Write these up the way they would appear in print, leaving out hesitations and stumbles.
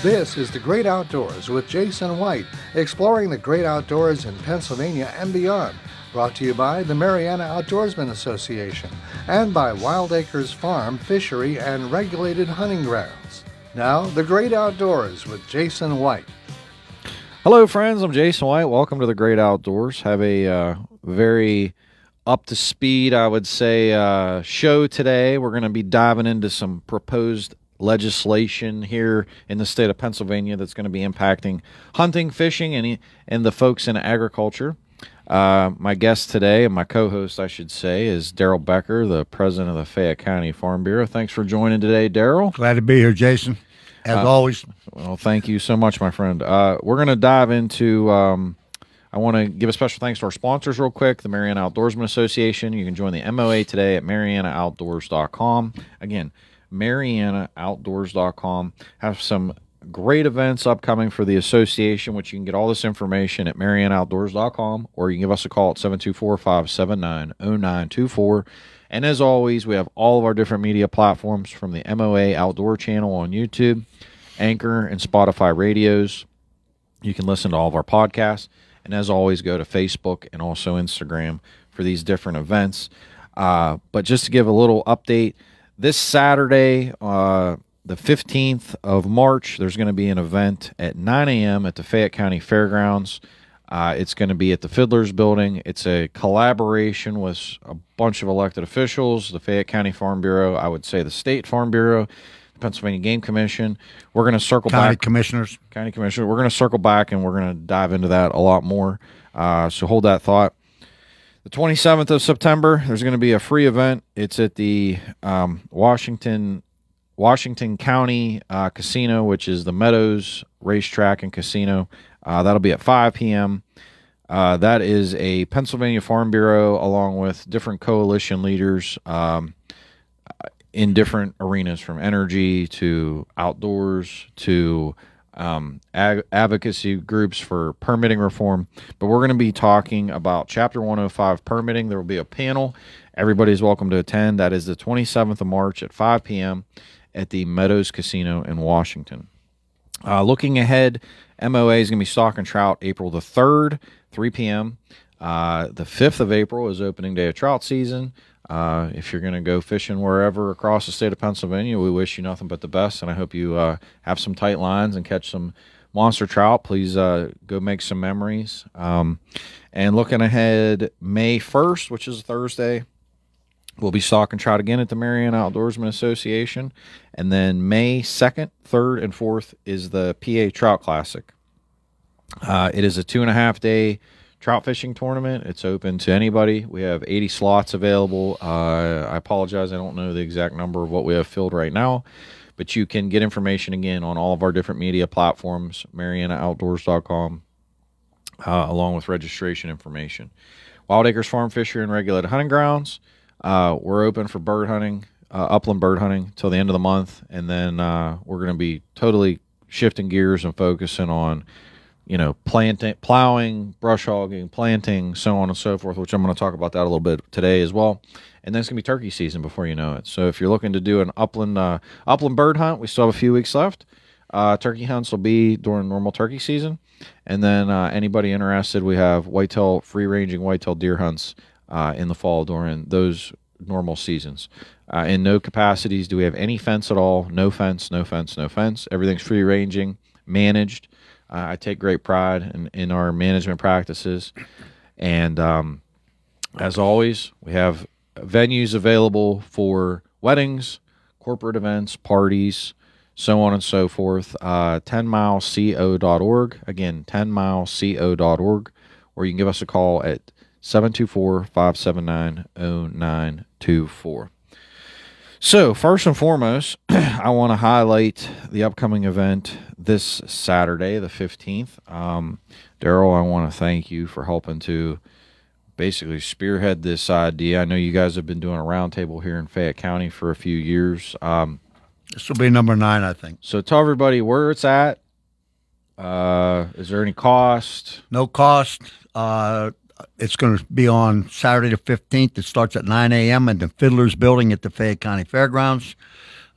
This is The Great Outdoors with Jason White, exploring the great outdoors in Pennsylvania and beyond. Brought to you by the Mariana Outdoorsmen Association and by Wild Acres Farm, Fishery, and Regulated Hunting Grounds. Now, The Great Outdoors with Jason White. Hello, friends. I'm Jason White. Welcome to The Great Outdoors. Have a very up-to-speed, I would say, show today. We're going to be diving into some proposed legislation here in the state of Pennsylvania that's going to be impacting hunting, fishing, and the folks in agriculture. My guest today, and my co-host, I should say, is Daryl Becker, the president of the Fayette County Farm Bureau. Thanks for joining today, Daryl. Glad to be here, Jason, as always. Well, thank you so much, my friend. We're going to dive into... I want to give a special thanks to our sponsors real quick, the Mariana Outdoorsman Association. You can join the MOA today at marianaoutdoors.com. Again, marianaoutdoors.com. Have some great events upcoming for the association, which you can get all this information at marianaoutdoors.com, or you can give us a call at 724-579-0924. And as always, we have all of our different media platforms, from the MOA Outdoor channel on YouTube, Anchor, and Spotify radios. You can listen to all of our podcasts. And as always, go to Facebook and also Instagram for these different events. But just to give a little update, this Saturday, the 15th of March, there's going to be an event at 9 a.m. at the Fayette County Fairgrounds. It's going to be at the Fiddler's Building. It's a collaboration with a bunch of elected officials, the Fayette County Farm Bureau, I would say the State Farm Bureau, Pennsylvania Game Commission. We're going to circle back. County Commissioners. We're going to circle back, and we're going to dive into that a lot more. So hold that thought. The 27th of September, there's going to be a free event. It's at the Washington County Casino, which is the Meadows Racetrack and Casino. That'll be at 5 p.m. That is a Pennsylvania Farm Bureau, along with different coalition leaders in different arenas, from energy to outdoors to advocacy groups for permitting reform. But we're going to be talking about Chapter 105 permitting. There will be a panel. Everybody's welcome to attend. That is the 27th of March at 5 p.m. at the Meadows Casino in Washington. Looking ahead, MOA is going to be stock and trout April the 3rd, 3 p.m. The 5th of April is opening day of trout season. If you're going to go fishing wherever across the state of Pennsylvania, we wish you nothing but the best, and I hope you have some tight lines and catch some monster trout. Please go make some memories. And looking ahead, May 1st, which is a Thursday, we'll be stock and trout again at the Mariana Outdoorsman Association. And then May 2nd, 3rd, and 4th is the PA Trout Classic. It is a 2.5-day trout fishing tournament. It's open to anybody. We have 80 slots available. I apologize, I don't know the exact number of what we have filled right now, but you can get information again on all of our different media platforms, marianaoutdoors.com, along with registration information. Wild Acres Farm, Fishery, and Regulated Hunting Grounds. We're open for bird hunting, upland bird hunting, till the end of the month, and then we're going to be totally shifting gears and focusing on planting, plowing, brush hogging, planting, so on and so forth, which I'm going to talk about that a little bit today as well. And then it's going to be turkey season before you know it. So if you're looking to do an upland bird hunt, we still have a few weeks left. Turkey hunts will be during normal turkey season. And then anybody interested, we have free-ranging whitetail deer hunts in the fall during those normal seasons. In no capacities do we have any fence at all. No fence, no fence, no fence. Everything's free-ranging, managed. I take great pride in our management practices. And as always, we have venues available for weddings, corporate events, parties, so on and so forth. 10mileco.org. Again, 10mileco.org. Or you can give us a call at 724-579-0924. So, first and foremost, I want to highlight the upcoming event this Saturday, the 15th. Daryl, I want to thank you for helping to basically spearhead this idea. I know you guys have been doing a roundtable here in Fayette County for a few years. This will be number 9, I think. So, tell everybody where it's at. Is there any cost? No cost. It's going to be on Saturday the 15th. It starts at 9 a.m. in the Fiddler's Building at the Fayette County Fairgrounds.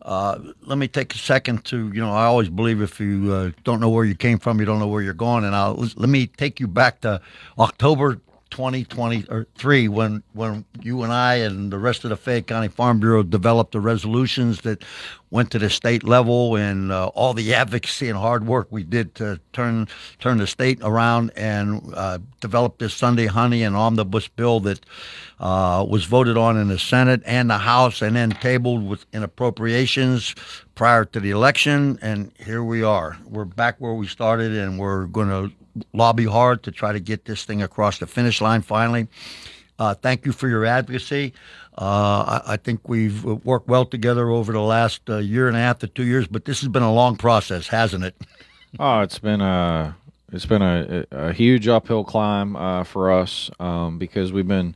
Let me take a second to, I always believe if you don't know where you came from, you don't know where you're going. And let me take you back to October 2023 when you and I and the rest of the Fayette County Farm Bureau developed the resolutions that went to the state level, and all the advocacy and hard work we did to turn the state around and develop this Sunday honey and omnibus bill that was voted on in the Senate and the House, and then tabled in appropriations prior to the election. And here we are. We're back where we started, and we're going to lobby hard to try to get this thing across the finish line finally. Thank you for your advocacy. I think we've worked well together over the last year and a half to 2 years, but this has been a long process, hasn't it? Oh, it's been a huge uphill climb for us because we've been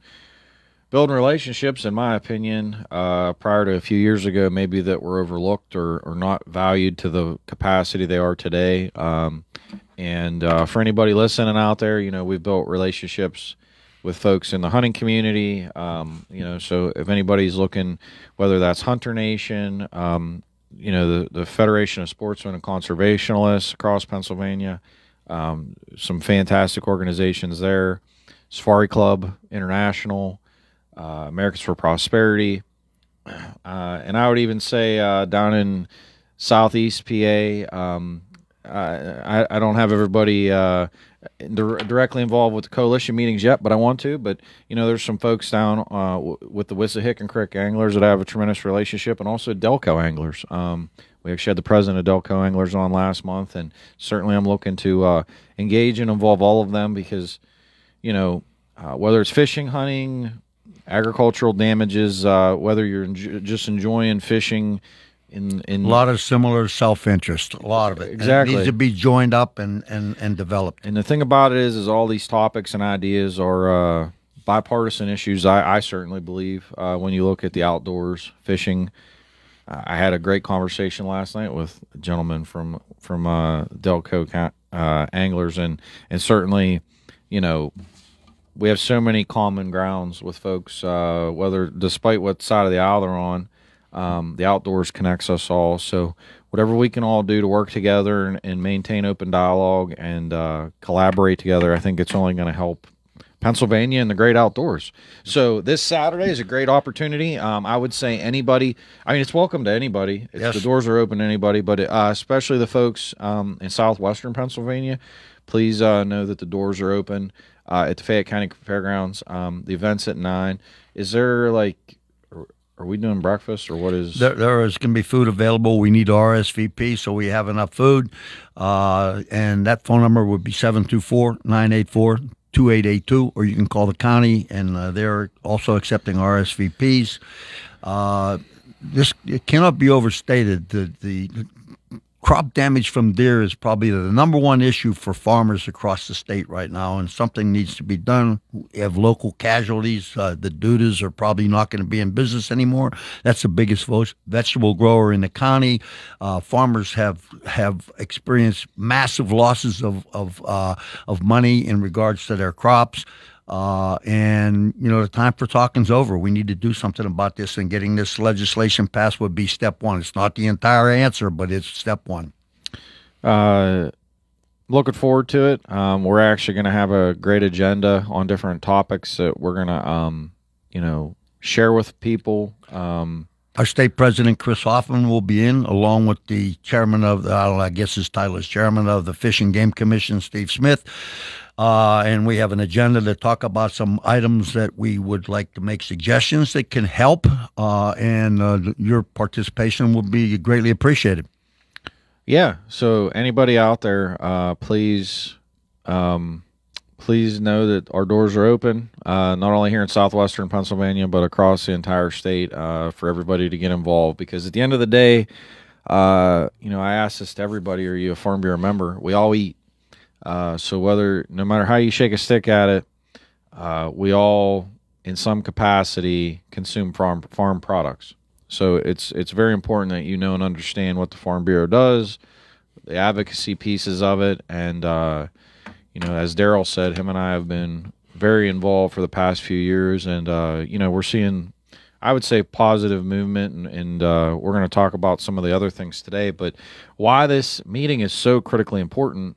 building relationships, in my opinion, prior to a few years ago, maybe that were overlooked or not valued to the capacity they are today. And for anybody listening out there, we've built relationships with folks in the hunting community. So if anybody's looking, whether that's Hunter Nation, the Federation of Sportsmen and Conservationists across Pennsylvania, some fantastic organizations there, Safari Club International, Americans for Prosperity, and I would even say down in Southeast PA, I don't have everybody directly involved with the coalition meetings yet, but I want to. But there's some folks down with the Wissahickon Creek anglers that I have a tremendous relationship, and also Delco anglers. We actually had the president of Delco Anglers on last month, and certainly I'm looking to engage and involve all of them because, whether it's fishing, hunting, agricultural damages, whether you're just enjoying fishing in a lot of similar self-interest, a lot of it. Exactly. And it needs to be joined up and developed. And the thing about it is all these topics and ideas are bipartisan issues, I certainly believe. When you look at the outdoors, fishing, I had a great conversation last night with a gentleman from Delco Anglers, and certainly, we have so many common grounds with folks, whether despite what side of the aisle they're on, the outdoors connects us all. So whatever we can all do to work together and maintain open dialogue and collaborate together, I think it's only going to help Pennsylvania and the great outdoors. So this Saturday is a great opportunity. I would say anybody, it's welcome to anybody. Yes. The doors are open to anybody, but especially the folks in southwestern Pennsylvania, please know that the doors are open at the Fayette County Fairgrounds. The event's at 9. Is there are we doing breakfast or what is? There is going to be food available. We need RSVP so we have enough food. And that phone number would be 724-984-2882, or you can call the county, and they're also accepting RSVPs. It cannot be overstated. The crop damage from deer is probably the number one issue for farmers across the state right now, and something needs to be done. We have local casualties. The Dudas are probably not going to be in business anymore. That's the biggest vegetable grower in the county. Farmers have experienced massive losses of money in regards to their crops. And the time for talking's over. We need to do something about this, and getting this legislation passed would be step one. It's not the entire answer, but it's step one. Looking forward to it. We're actually going to have a great agenda on different topics that we're going to, share with people. Our state president, Chris Hoffman, will be in, along with the chairman of I guess his title is chairman of the Fish and Game Commission, Steve Smith. And we have an agenda to talk about some items that we would like to make suggestions that can help, and your participation will be greatly appreciated. Yeah, so anybody out there, please know that our doors are open, not only here in southwestern Pennsylvania, but across the entire state, for everybody to get involved. Because at the end of the day, I ask this to everybody, are you a Farm Bureau member? We all eat. So no matter how you shake a stick at it, we all, in some capacity, consume farm products. So it's very important that you know and understand what the Farm Bureau does, the advocacy pieces of it, and as Daryl said, him and I have been very involved for the past few years, and we're seeing. I would say, positive movement, and we're going to talk about some of the other things today. But why this meeting is so critically important,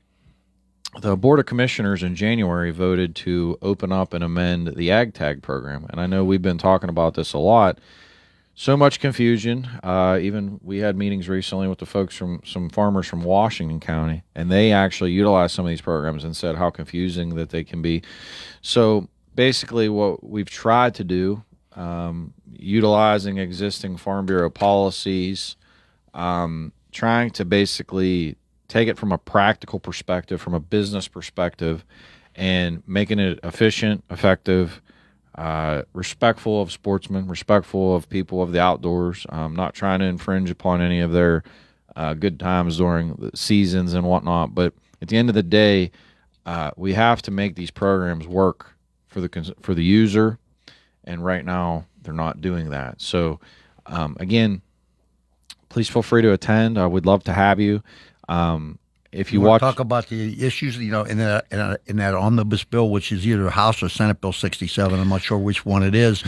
the Board of Commissioners in January voted to open up and amend the Ag Tag program. And I know we've been talking about this a lot. So much confusion. Even we had meetings recently with the folks from some farmers from Washington County, and they actually utilized some of these programs and said how confusing that they can be. So basically what we've tried to do, utilizing existing Farm Bureau policies, trying to basically take it from a practical perspective, from a business perspective, and making it efficient, effective, respectful of sportsmen, respectful of people of the outdoors, not trying to infringe upon any of their good times during the seasons and whatnot. But at the end of the day, we have to make these programs work for the user, and right now they're not doing that. So again, please feel free to attend. I would love to have you. If you watch, talk about the issues, in that omnibus bill, which is either House or Senate Bill 67. I'm not sure which one it is,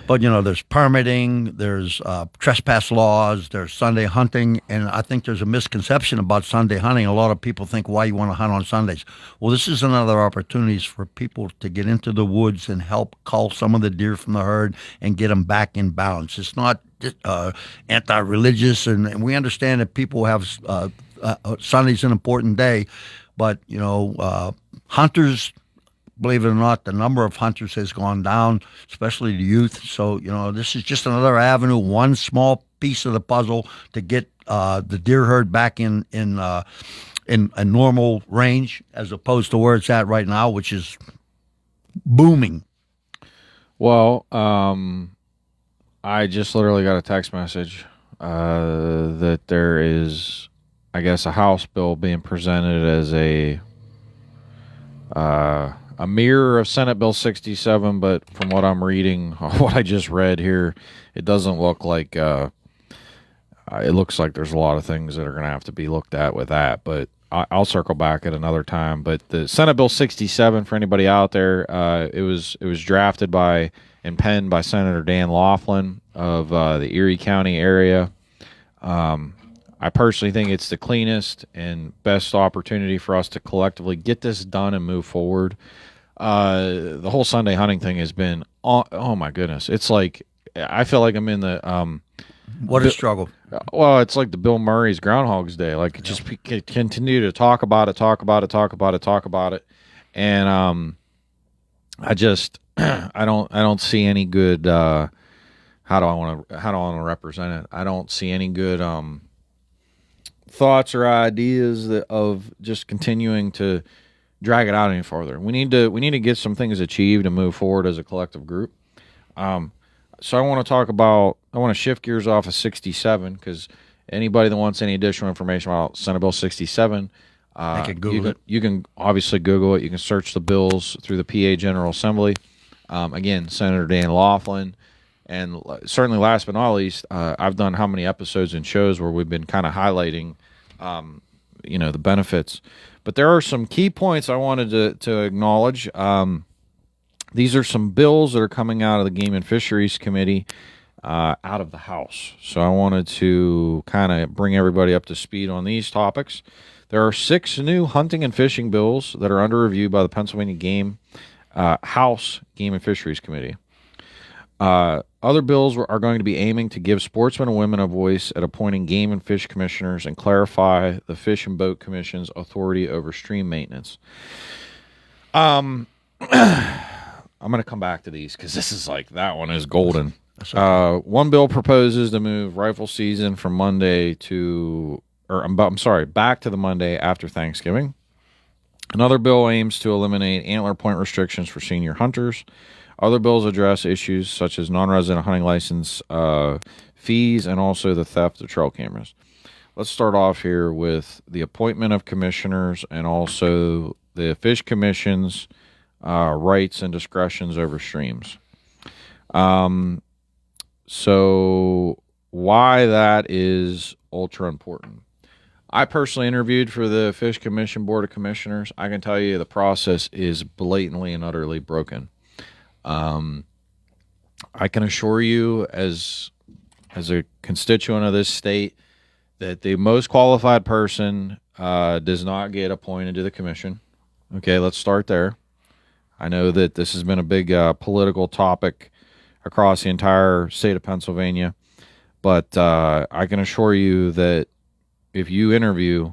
but there's permitting, there's trespass laws, there's Sunday hunting, and I think there's a misconception about Sunday hunting. A lot of people think, why you want to hunt on Sundays? Well, this is another opportunity for people to get into the woods and help cull some of the deer from the herd and get them back in balance. It's not anti-religious, and we understand that people have. Sunday's an important day, but hunters, believe it or not, the number of hunters has gone down, especially the youth. So this is just another avenue, one small piece of the puzzle to get the deer herd back in a normal range, as opposed to where it's at right now, which is booming. Well, I just literally got a text message that there is, I guess, a House bill being presented as a mirror of Senate Bill 67, but from what I'm reading, what I just read here, it doesn't look like it looks like there's a lot of things that are going to have to be looked at with that, but I'll circle back at another time. But the Senate Bill 67, for anybody out there, it was drafted by and penned by Senator Dan Laughlin of the Erie County area. I personally think it's the cleanest and best opportunity for us to collectively get this done and move forward. The whole Sunday hunting thing has been, oh my goodness. It's like, I feel like I'm in the... what a struggle. Well, it's like the Bill Murray's Groundhog's Day. Like, just continue to talk about it. And I just, I don't see any good, how do I want to represent it? I don't see any good thoughts or ideas of just continuing to drag it out any further. We need to get some things achieved and move forward as a collective group. So I want to shift gears off of 67, because anybody that wants any additional information about Senate Bill 67, you can obviously Google it. You can search the bills through the PA General Assembly. Again, Senator Dan Laughlin. And certainly last but not least, I've done how many episodes and shows where we've been kind of highlighting, the benefits. But there are some key points I wanted to acknowledge. These are some bills that are coming out of the Game and Fisheries Committee out of the House. So I wanted to kind of bring everybody up to speed on these topics. There are 6 new hunting and fishing bills that are under review by the Pennsylvania House Game and Fisheries Committee. Other bills are going to be aiming to give sportsmen and women a voice at appointing game and fish commissioners and clarify the Fish and Boat Commission's authority over stream maintenance. I'm going to come back to these because this is like, that one is golden. One bill proposes to move rifle season from Monday back to the Monday after Thanksgiving. Another bill aims to eliminate antler point restrictions for senior hunters. Other bills address issues such as non-resident hunting license fees and also the theft of trail cameras. Let's start off here with the appointment of commissioners and also the Fish Commission's rights and discretions over streams. So why that is ultra important. I personally interviewed for the Fish Commission Board of Commissioners. I can tell you the process is blatantly and utterly broken. I can assure you, as a constituent of this state, that the most qualified person does not get appointed to the commission. Okay, let's start there. I know that this has been a big political topic across the entire state of Pennsylvania, but I can assure you that if you interview,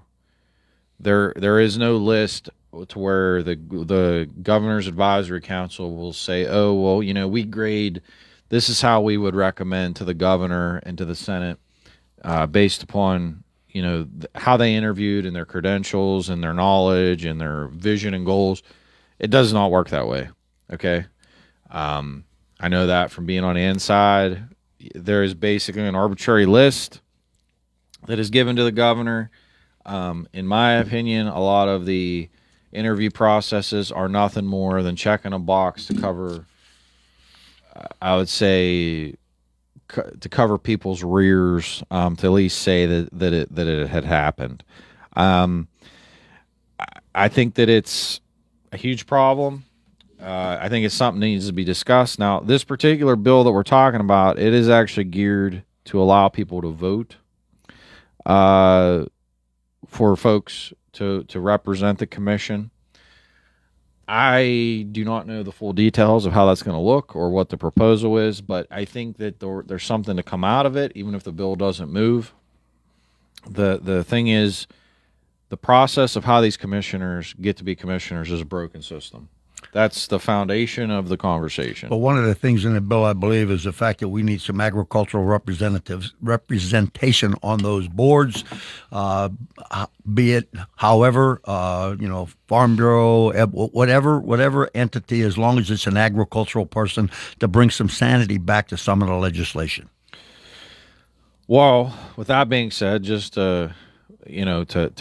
there is no list to where the governor's advisory council will say, oh, well, we grade, this is how we would recommend to the governor and to the Senate based upon how they interviewed and their credentials and their knowledge and their vision and goals. It does not work that way. Okay. I know that from being on the inside. There is basically an arbitrary list that is given to the governor. In my opinion, a lot of the interview processes are nothing more than checking a box to cover, I would say, to cover people's rears, to at least say that it had happened. I think that it's a huge problem. I think it's something that needs to be discussed. Now, this particular bill that we're talking about, it is actually geared to allow people to vote, for folks to represent the commission. I do not know the full details of how that's going to look or what the proposal is, but I think that there's something to come out of it, even if the bill doesn't move. The thing is, the process of how these commissioners get to be commissioners is a broken system. That's the foundation of the conversation. But one of the things in the bill, I believe, is the fact that we need some agricultural representation on those boards, be it, however, Farm Bureau, whatever entity, as long as it's an agricultural person, to bring some sanity back to some of the legislation. Well, with that being said, just to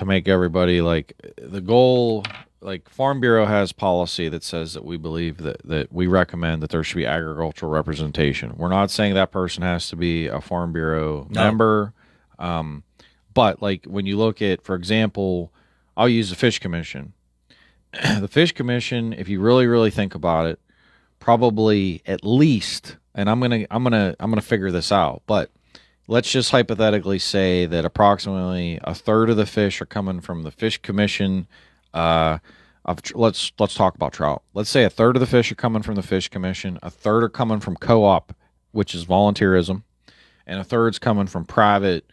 make everybody, like, the goal. Like, Farm Bureau has policy that says that we believe that we recommend that there should be agricultural representation. We're not saying that person has to be a Farm Bureau member. But, like, when you look at, for example, I'll use the Fish Commission. The Fish Commission, if you really, really think about it, probably at least, and I'm gonna figure this out, but let's just hypothetically say that approximately a third of the fish are coming from the Fish Commission. Let's talk about trout. Let's say a third of the fish are coming from the Fish Commission, a third are coming from co-op, which is volunteerism, and a third's coming from private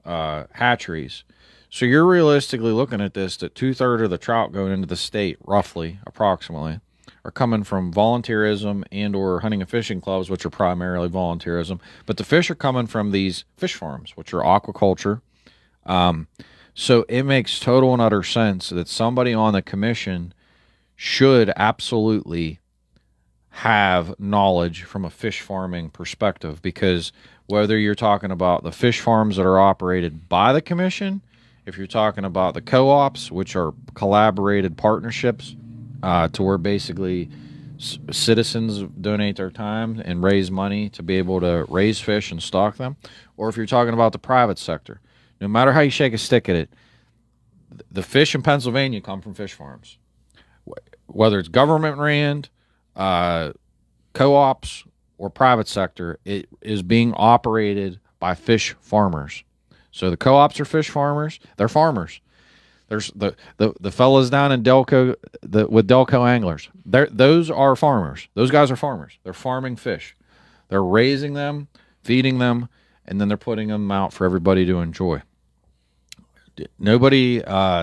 hatcheries. So you're realistically looking at this, that 2/3 of the trout going into the state, roughly, approximately, are coming from volunteerism and or hunting and fishing clubs, which are primarily volunteerism. But the fish are coming from these fish farms, which are aquaculture. So it makes total and utter sense that somebody on the commission should absolutely have knowledge from a fish farming perspective, because whether you're talking about the fish farms that are operated by the commission, if you're talking about the co-ops, which are collaborated partnerships to where basically citizens donate their time and raise money to be able to raise fish and stock them, or if you're talking about the private sector, no matter how you shake a stick at it, the fish in Pennsylvania come from fish farms. Whether it's government ran, co-ops, or private sector, it is being operated by fish farmers. So the co-ops are fish farmers. They're farmers. There's the fellas down in Delco with Delco anglers. Those are farmers. Those guys are farmers. They're farming fish. They're raising them, feeding them, and then they're putting them out for everybody to enjoy. Nobody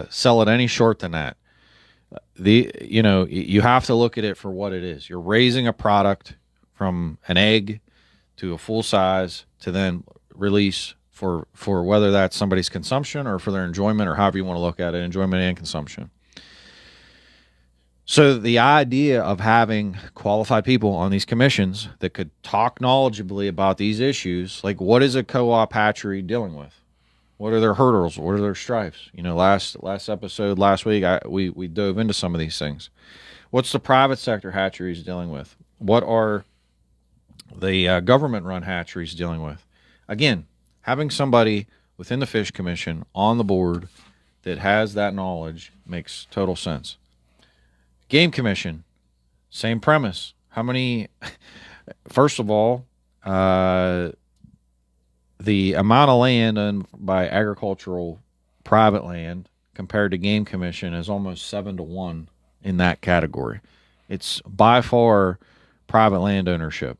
sell it any short than that. You have to look at it for what it is. You're raising a product from an egg to a full size to then release for whether that's somebody's consumption or for their enjoyment, or however you want to look at it, enjoyment and consumption. So the idea of having qualified people on these commissions that could talk knowledgeably about these issues, like, what is a co-op hatchery dealing with? What are their hurdles? What are their stripes? Last episode, last week, we dove into some of these things. What's the private sector hatcheries dealing with? What are the government-run hatcheries dealing with? Again, having somebody within the Fish Commission on the board that has that knowledge makes total sense. Game Commission, same premise. How many First of all, the amount of land owned by agricultural private land compared to game commission is almost 7-1 in that category. It's by far private land ownership.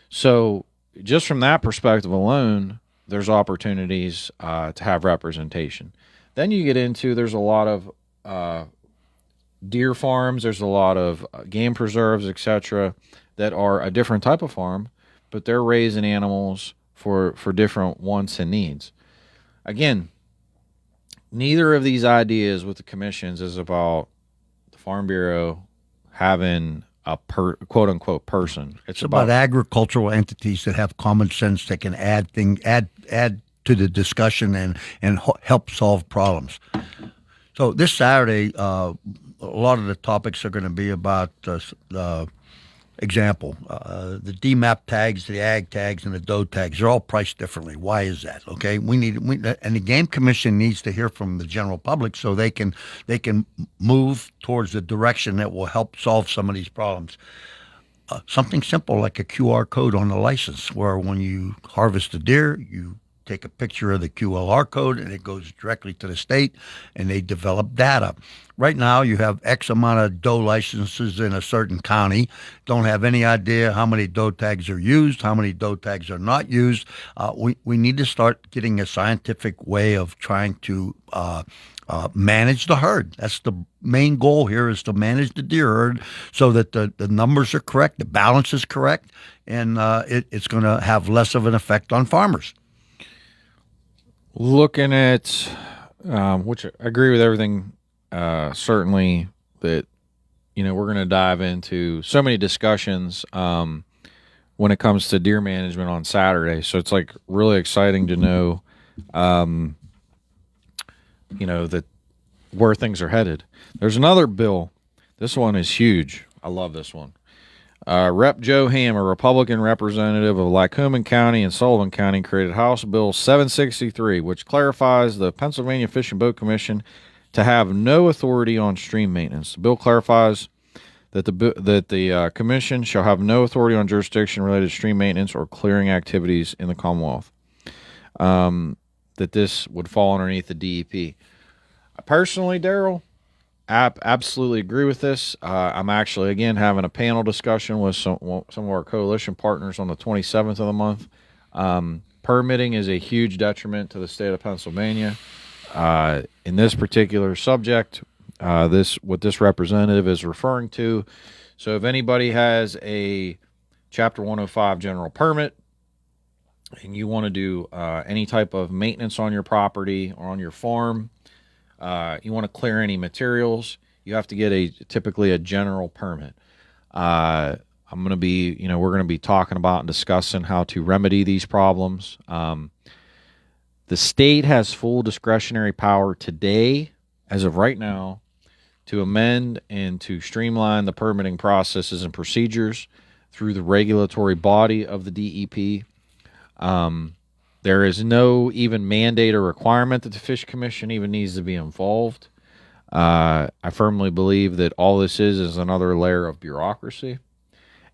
So just from that perspective alone, there's opportunities to have representation. Then you get into there's a lot of deer farms, there's a lot of game preserves, etc., that are a different type of farm, but they're raising animals for different wants and needs. Again, neither of these ideas with the commissions is about the Farm Bureau having a quote unquote person. It's about agricultural entities that have common sense that can add to the discussion and help solve problems. So this Saturday, a lot of the topics are going to be about example, the DMAP tags, the ag tags, and the doe tags. They're all priced differently. Why is that? Okay, and the Game Commission needs to hear from the general public so they can move towards the direction that will help solve some of these problems. Something simple like a QR code on the license, where when you harvest a deer, you take a picture of the QLR code and it goes directly to the state and they develop data. Right now, you have X amount of doe licenses in a certain county. Don't have any idea how many doe tags are used, how many doe tags are not used. We need to start getting a scientific way of trying to manage the herd. That's the main goal here, is to manage the deer herd so that the numbers are correct, the balance is correct, and it's going to have less of an effect on farmers. Looking at, which I agree with everything, certainly that, we're going to dive into so many discussions when it comes to deer management on Saturday. So it's like really exciting to know, that where things are headed. There's another bill. This one is huge. I love this one. Rep. Joe Ham, a Republican representative of Lycoming County and Sullivan County, created House Bill 763, which clarifies the Pennsylvania Fish and Boat Commission to have no authority on stream maintenance. The bill clarifies that the commission shall have no authority on jurisdiction-related stream maintenance or clearing activities in the Commonwealth. That this would fall underneath the DEP. Personally, Daryl, absolutely agree with this. I'm actually, again, having a panel discussion with some of our coalition partners on the 27th of the month. Permitting is a huge detriment to the state of Pennsylvania. In this particular subject, what this representative is referring to. So if anybody has a Chapter 105 general permit and you want to do any type of maintenance on your property or on your farm, you want to clear any materials, you have to get typically a general permit. We're going to be talking about and discussing how to remedy these problems. The state has full discretionary power today, as of right now, to amend and to streamline the permitting processes and procedures through the regulatory body of the DEP. There is no even mandate or requirement that the Fish Commission even needs to be involved. I firmly believe that all this is another layer of bureaucracy,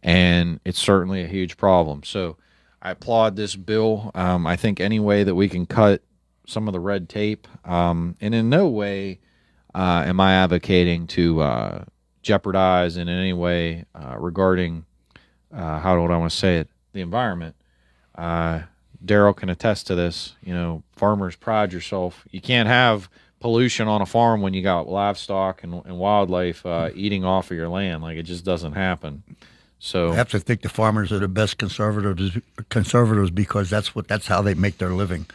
and it's certainly a huge problem. So I applaud this bill. I think any way that we can cut some of the red tape, and in no way am I advocating to jeopardize in any way regarding, how would I want to say it, the environment. Daryl can attest to this. Farmers, pride yourself. You can't have pollution on a farm when you got livestock and wildlife eating off of your land. Like, it just doesn't happen. So I have to think the farmers are the best conservators because that's how they make their living.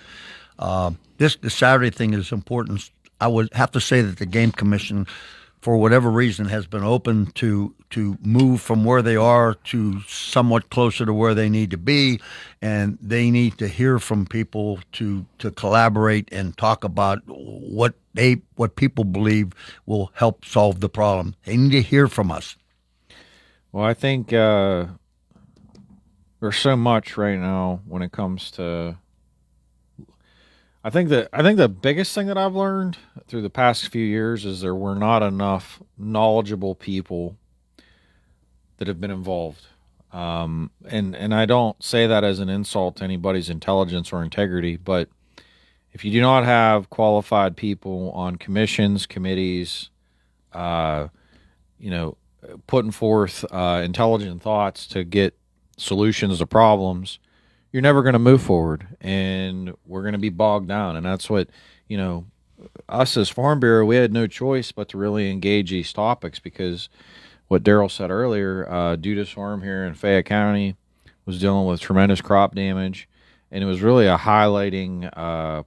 The Saturday thing is important. I would have to say that the Game Commission, for whatever reason, has been open to move from where they are to somewhat closer to where they need to be, and they need to hear from people to collaborate and talk about what people believe will help solve the problem. They need to hear from us. Well, I think there's so much right now when it comes to. I think the biggest thing that I've learned through the past few years is there were not enough knowledgeable people that have been involved. And I don't say that as an insult to anybody's intelligence or integrity, but if you do not have qualified people on commissions, committees, uh, you know, putting forth intelligent thoughts to get solutions to problems, you're never going to move forward, and we're going to be bogged down. And that's what, you know, us as Farm Bureau, we had no choice but to really engage these topics because what Daryl said earlier, due to storm here in Fayette County, was dealing with tremendous crop damage, and it was really a highlighting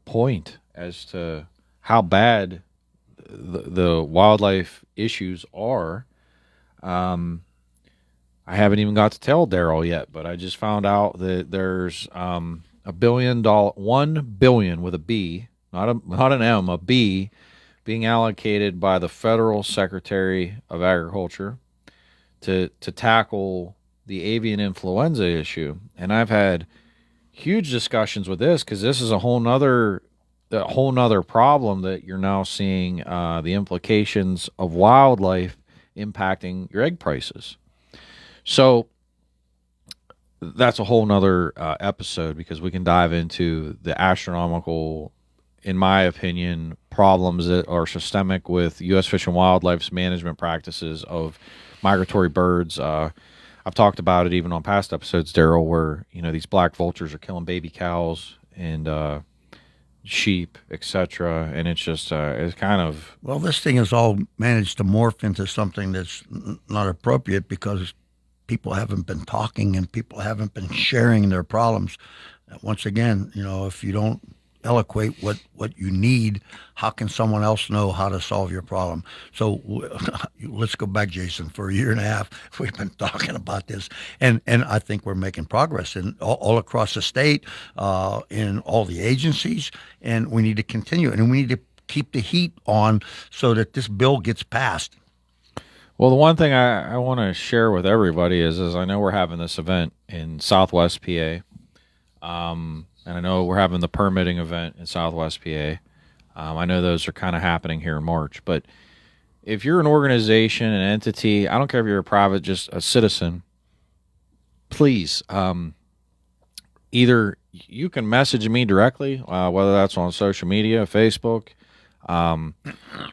point as to how bad the wildlife issues are. I haven't even got to tell Daryl yet, but I just found out that there's $1 billion, 1 billion with a B, not an M, a B, being allocated by the federal Secretary of Agriculture to tackle the avian influenza issue. And I've had huge discussions with this because this is a whole nother problem that you're now seeing the implications of wildlife impacting your egg prices. So that's a whole nother episode because we can dive into the astronomical, in my opinion, problems that are systemic with U.S. Fish and Wildlife's management practices of migratory birds. I've talked about it even on past episodes, Daryl, where these black vultures are killing baby cows and sheep, etc. And it's just it's kind of Well, this thing has all managed to morph into something that's not appropriate because people haven't been talking and people haven't been sharing their problems. Once again, if you don't eloquate what you need, how can someone else know how to solve your problem? So let's go back, Jason. For a year and a half, we've been talking about this, and I think we're making progress in all across the state, in all the agencies, and we need to continue, and we need to keep the heat on so that this bill gets passed. Well, the one thing I want to share with everybody is I know we're having this event in Southwest PA, and I know we're having the permitting event in Southwest PA. I know those are kind of happening here in March. But if you're an organization, an entity, I don't care if you're a private, just a citizen, please, either you can message me directly, whether that's on social media, Facebook.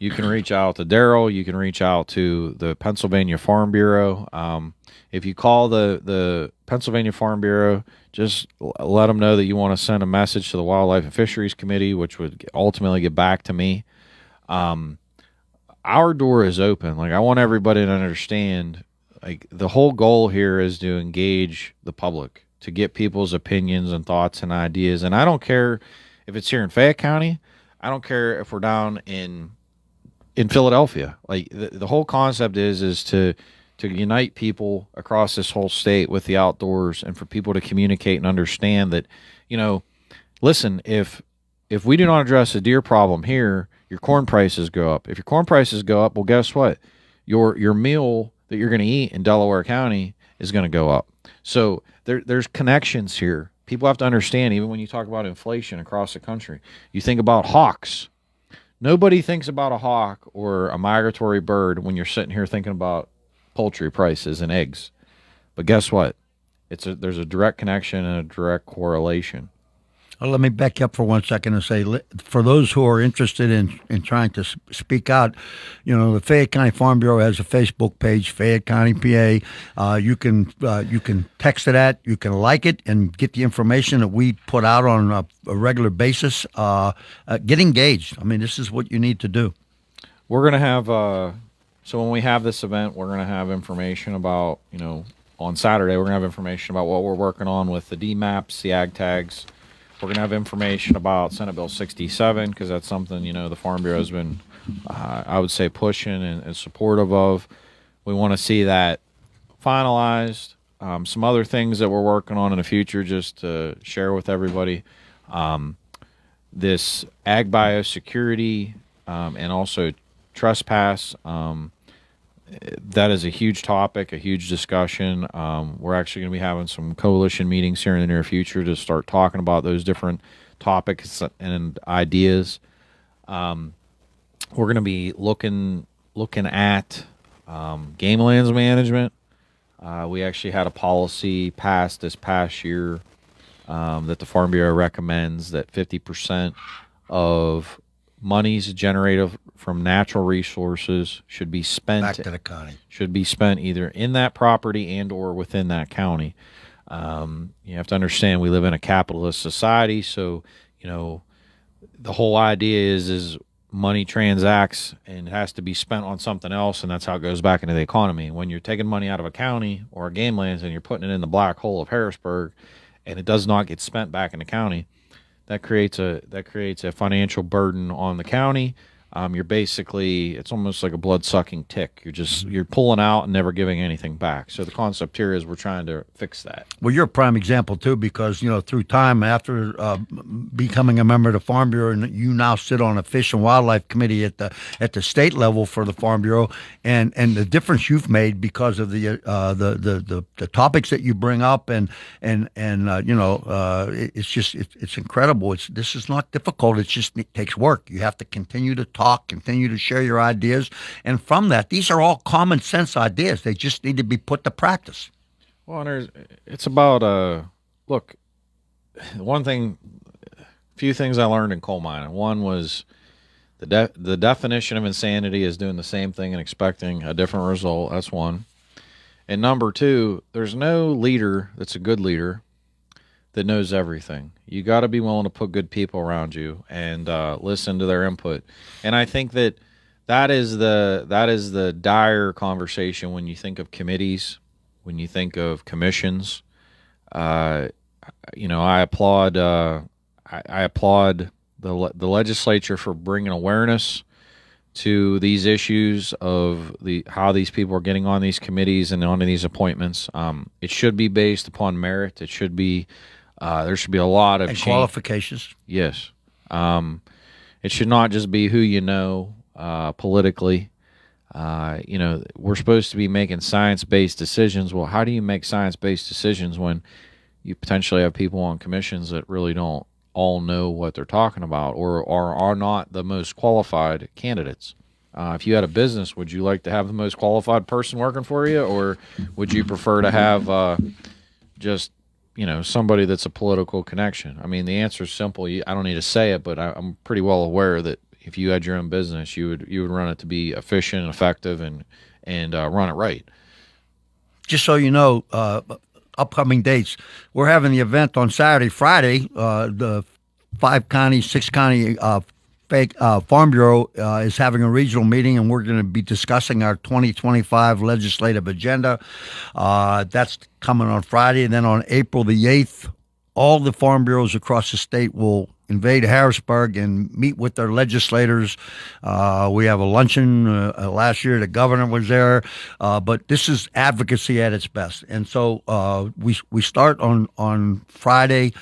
You can reach out to Daryl. You can reach out to the Pennsylvania Farm Bureau. If you call the Pennsylvania Farm Bureau, just let them know that you want to send a message to the Wildlife and Fisheries Committee, which would ultimately get back to me. Our door is open. Like, I want everybody to understand, like, the whole goal here is to engage the public, to get people's opinions and thoughts and ideas. And I don't care if it's here in Fayette County. I don't care if we're down in Philadelphia. Like, the whole concept is to unite people across this whole state with the outdoors, and for people to communicate and understand that, listen, if we do not address the deer problem here, your corn prices go up. If your corn prices go up, well, guess what? Your meal that you're going to eat in Delaware County is going to go up. So there's connections here. People have to understand, even when you talk about inflation across the country, you think about hawks. Nobody thinks about a hawk or a migratory bird when you're sitting here thinking about poultry prices and eggs. But guess what? There's a direct connection and a direct correlation. Let me back up for 1 second and say, for those who are interested in trying to speak out, the Fayette County Farm Bureau has a Facebook page, Fayette County, PA. You can text it at, you can like it, and get the information that we put out on a regular basis. Get engaged. I mean, this is what you need to do. We're going to have, so when we have this event, we're going to have information about, on Saturday, we're going to have information about what we're working on with the DMAPs, the ag tags. We're going to have information about Senate Bill 67 because that's something, the Farm Bureau has been, I would say, pushing and supportive of. We want to see that finalized. Some other things that we're working on in the future just to share with everybody. This ag biosecurity and also trespass. That is a huge topic, a huge discussion. We're actually going to be having some coalition meetings here in the near future to start talking about those different topics and ideas. We're going to be looking at game lands management. We actually had a policy passed this past year that the Farm Bureau recommends that 50% of monies generated from natural resources should be spent Back to the county. should be spent either in that property and or within that county. You have to understand we live in a capitalist society, so the whole idea is money transacts and has to be spent on something else, and that's how it goes back into the economy. When you're taking money out of a county or a game lands and you're putting it in the black hole of Harrisburg, and it does not get spent back in the county, that creates a financial burden on the county. You're basically, it's almost like a blood sucking tick. You're pulling out and never giving anything back. So the concept here is we're trying to fix that. Well, you're a prime example too, because through time after becoming a member of the Farm Bureau, and you now sit on a Fish and Wildlife Committee at the state level for the Farm Bureau, and the difference you've made because of the topics that you bring up, it's incredible. This is not difficult. It takes work. You have to continue to talk, continue to share your ideas, and from that, these are all common sense ideas. They just need to be put to practice. Well, it's about look. Few things I learned in coal mining. One was the definition of insanity is doing the same thing and expecting a different result. That's one. And number two, there's no leader that's a good leader that knows everything. You got to be willing to put good people around you and listen to their input. And I think that is the dire conversation when you think of committees, when you think of commissions. I applaud the legislature for bringing awareness to these issues of how these people are getting on these committees and onto these appointments. It should be based upon merit. It should be there should be a lot of qualifications. Yes, it should not just be who you know politically. We're supposed to be making science-based decisions. Well, how do you make science-based decisions when you potentially have people on commissions that really don't all know what they're talking about or are not the most qualified candidates? If you had a business, would you like to have the most qualified person working for you, or would you prefer to have just somebody that's a political connection? I mean, the answer is simple. I don't need to say it, but I'm pretty well aware that if you had your own business, you would run it to be efficient, effective, and run it right. Just so you know, upcoming dates, we're having the event on Saturday, Friday. The 6-county Farm Bureau is having a regional meeting, and we're going to be discussing our 2025 legislative agenda. That's coming on Friday. And then on April the 8th, all the Farm Bureaus across the state will invade Harrisburg and meet with their legislators. We have a luncheon. Last year, the governor was there. But this is advocacy at its best. And so we start on Friday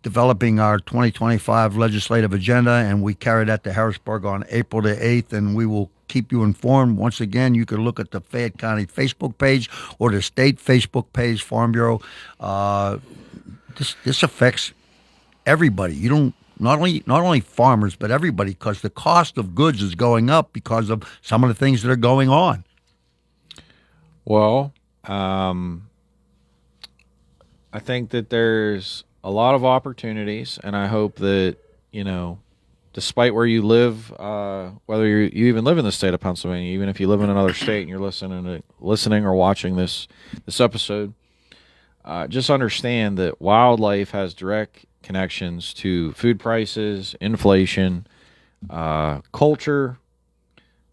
developing our 2025 legislative agenda, and we carry that to Harrisburg on April the 8th, and we will keep you informed. Once again, you can look at the Fayette County Facebook page or the state Facebook page, Farm Bureau. This affects everybody. You don't not only farmers, but everybody, because the cost of goods is going up because of some of the things that are going on. Well, I think that there's a lot of opportunities, and I hope that despite where you live, whether you even live in the state of Pennsylvania, even if you live in another state and you're listening or watching this episode, just understand that wildlife has direct connections to food prices, inflation, culture,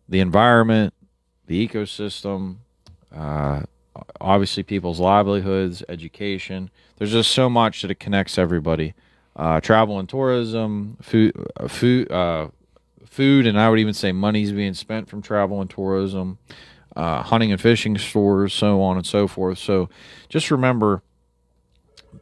the environment, the ecosystem, obviously people's livelihoods, education. There's just so much that it connects everybody. Travel and tourism, food, and I would even say money's being spent from travel and tourism, hunting and fishing stores, so on and so forth. So just remember,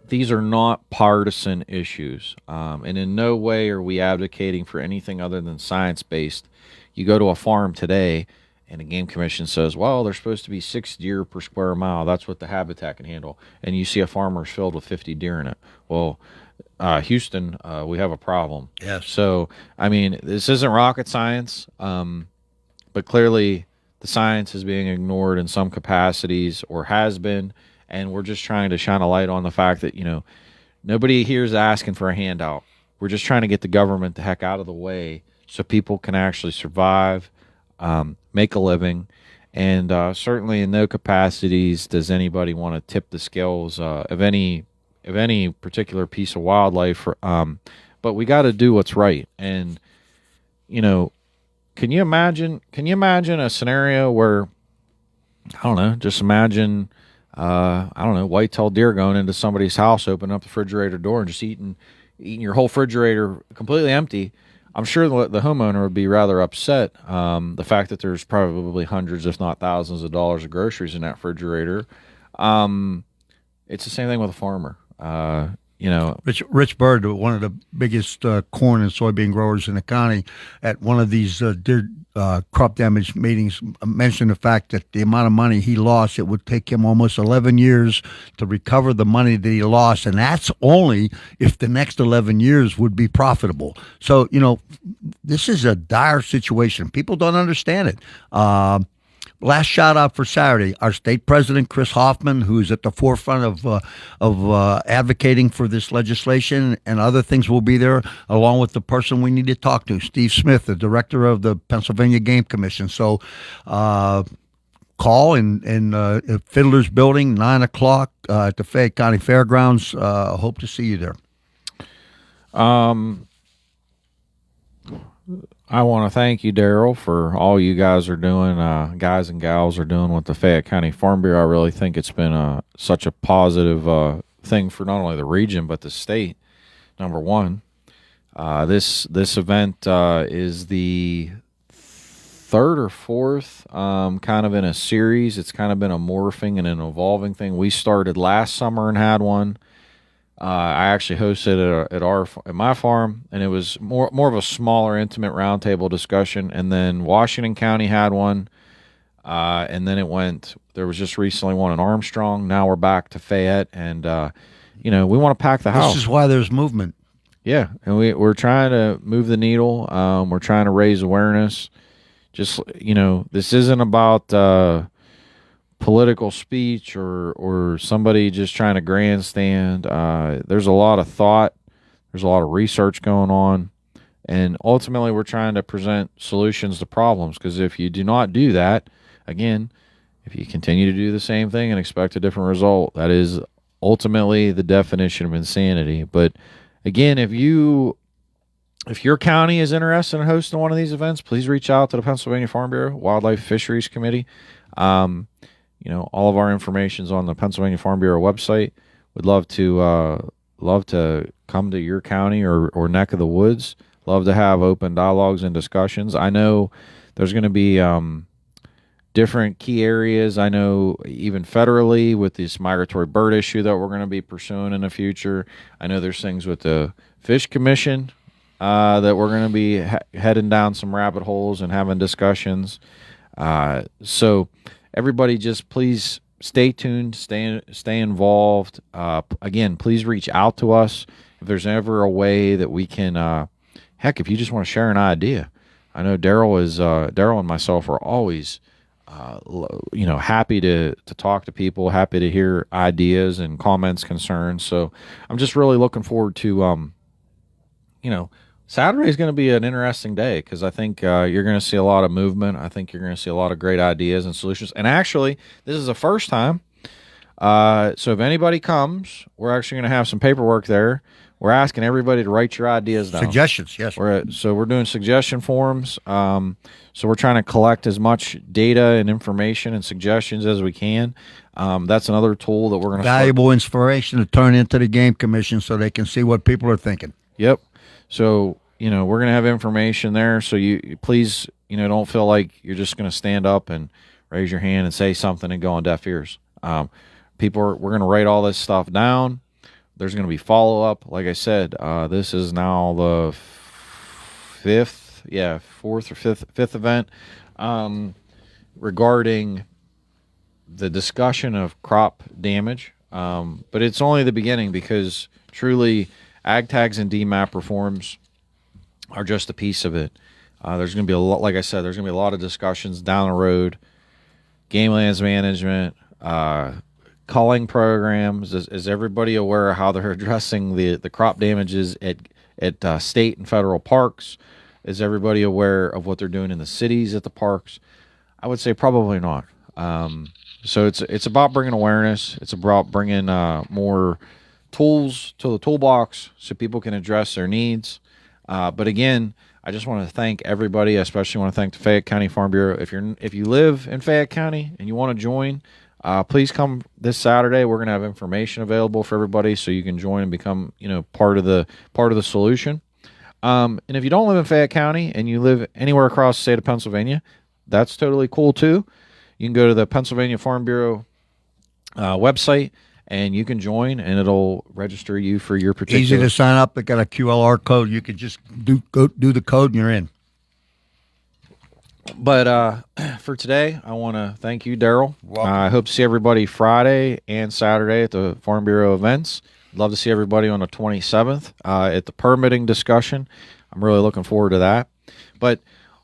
these are not partisan issues, and in no way are we advocating for anything other than science-based. You go to a farm today, and the Game Commission says, well, there's supposed to be 6 deer per square mile. That's what the habitat can handle. And you see a farmer's filled with 50 deer in it. Well, Houston, we have a problem. Yes. So, I mean, this isn't rocket science, but clearly the science is being ignored in some capacities or has been, and we're just trying to shine a light on the fact that, nobody here is asking for a handout. We're just trying to get the government the heck out of the way so people can actually survive, make a living, and certainly in no capacities does anybody want to tip the scales of any particular piece of wildlife. But we got to do what's right. And can you imagine a scenario where, I don't know, just imagine white-tailed deer going into somebody's house, opening up the refrigerator door, and just eating your whole refrigerator completely empty. I'm sure the homeowner would be rather upset. The fact that there's probably hundreds, if not thousands, of dollars of groceries in that refrigerator. It's the same thing with a farmer. Rich Bird, one of the biggest corn and soybean growers in the county, at one of these deer crop damage meetings, mentioned the fact that the amount of money he lost, it would take him almost 11 years to recover the money that he lost, and that's only if the next 11 years would be profitable. So, this is a dire situation. People don't understand it. Last shout out for Saturday, our state president, Chris Hoffman, who's at the forefront of advocating for this legislation and other things, will be there, along with the person we need to talk to, Steve Smith, the director of the Pennsylvania Game Commission. So call in Fiddler's Building, 9 o'clock at the Fayette County Fairgrounds. Hope to see you there. I want to thank you, Daryl, for all you guys are doing, guys and gals are doing with the Fayette County Farm Bureau. I really think it's been such a positive thing for not only the region but the state. Number one, this event is the third or fourth kind of in a series. It's kind of been a morphing and an evolving thing. We started last summer and had one. I actually hosted it at my farm, and it was more of a smaller, intimate roundtable discussion. And then Washington County had one, and then there was just recently one in Armstrong. Now we're back to Fayette, and we want to pack the house. This is why there's movement. Yeah, and we're trying to move the needle. We're trying to raise awareness. Just this isn't about political speech or somebody just trying to grandstand. There's a lot of thought, there's a lot of research going on, and ultimately we're trying to present solutions to problems, because if you do not do that, again, if you continue to do the same thing and expect a different result, that is ultimately the definition of insanity. But again, if your county is interested in hosting one of these events, please reach out to the Pennsylvania Farm Bureau Wildlife Fisheries Committee. All of our information is on the Pennsylvania Farm Bureau website. We'd love to come to your county or neck of the woods. Love to have open dialogues and discussions. I know there's going to be different key areas. I know even federally with this migratory bird issue that we're going to be pursuing in the future. I know there's things with the Fish Commission that we're going to be heading down some rabbit holes and having discussions. So everybody, just please stay tuned, stay involved. Again, please reach out to us if there's ever a way that we can. If you just want to share an idea, I know Daryl and myself are always, happy to talk to people, happy to hear ideas and comments, concerns. So I'm just really looking forward to, Saturday is going to be an interesting day, because I think you're going to see a lot of movement. I think you're going to see a lot of great ideas and solutions. And actually, this is the first time. So if anybody comes, we're actually going to have some paperwork there. We're asking everybody to write your ideas down. Suggestions, yes. So we're doing suggestion forms. So we're trying to collect as much data and information and suggestions as we can. That's another tool that we're going to valuable inspiration to turn into the Game Commission so they can see what people are thinking. Yep. So, we're going to have information there. So you please, don't feel like you're just going to stand up and raise your hand and say something and go on deaf ears. We're going to write all this stuff down. There's going to be follow-up. Like I said, this is now the fourth or fifth event regarding the discussion of crop damage. But it's only the beginning, because truly ag tags and DMAP reforms are just a piece of it. There's going to be like I said, there's going to be a lot of discussions down the road game lands management, culling programs. Is everybody aware of how they're addressing the crop damages at state and federal parks? Is everybody aware of what they're doing in the cities at the parks? I would say probably not. So it's about bringing awareness. It's about bringing more tools to the toolbox so people can address their needs. But again, I just want to thank everybody. I especially want to thank the Fayette County Farm Bureau. If you live in Fayette County and you want to join, please come this Saturday. We're going to have information available for everybody so you can join and become part of the solution. And if you don't live in Fayette County and you live anywhere across the state of Pennsylvania, that's totally cool too. You can go to the Pennsylvania Farm Bureau website and you can join, and it'll register you for your particular. Easy to sign up. It got a QR code. You could just do the code, and you're in. But for today, I want to thank you, Daryl. I hope to see everybody Friday and Saturday at the Farm Bureau events. I'd love to see everybody on the 27th at the permitting discussion. I'm really looking forward to that. But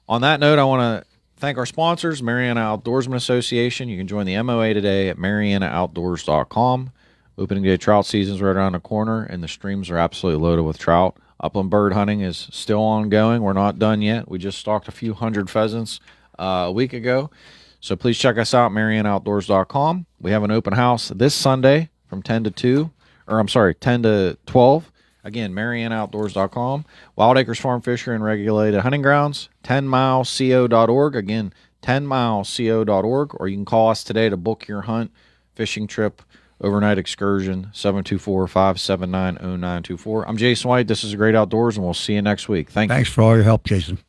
on that note, I want to thank our sponsors, Mariana Outdoorsman Association. You can join the MOA today at marianaoutdoors.com. Opening day trout season is right around the corner, and the streams are absolutely loaded with trout. Upland bird hunting is still ongoing. We're not done yet. We just stalked a few hundred pheasants a week ago. So please check us out, marianaoutdoors.com. We have an open house this Sunday from 10 to 12. Again, marianaoutdoors.com. Wild Acres Farm Fishery and Regulated Hunting Grounds, 10milesco.org. Again, 10milesco.org. Or you can call us today to book your hunt, fishing trip, overnight excursion, 724-579-0924. I'm Jason White. This is Great Outdoors, and we'll see you next week. Thanks for all your help, Jason.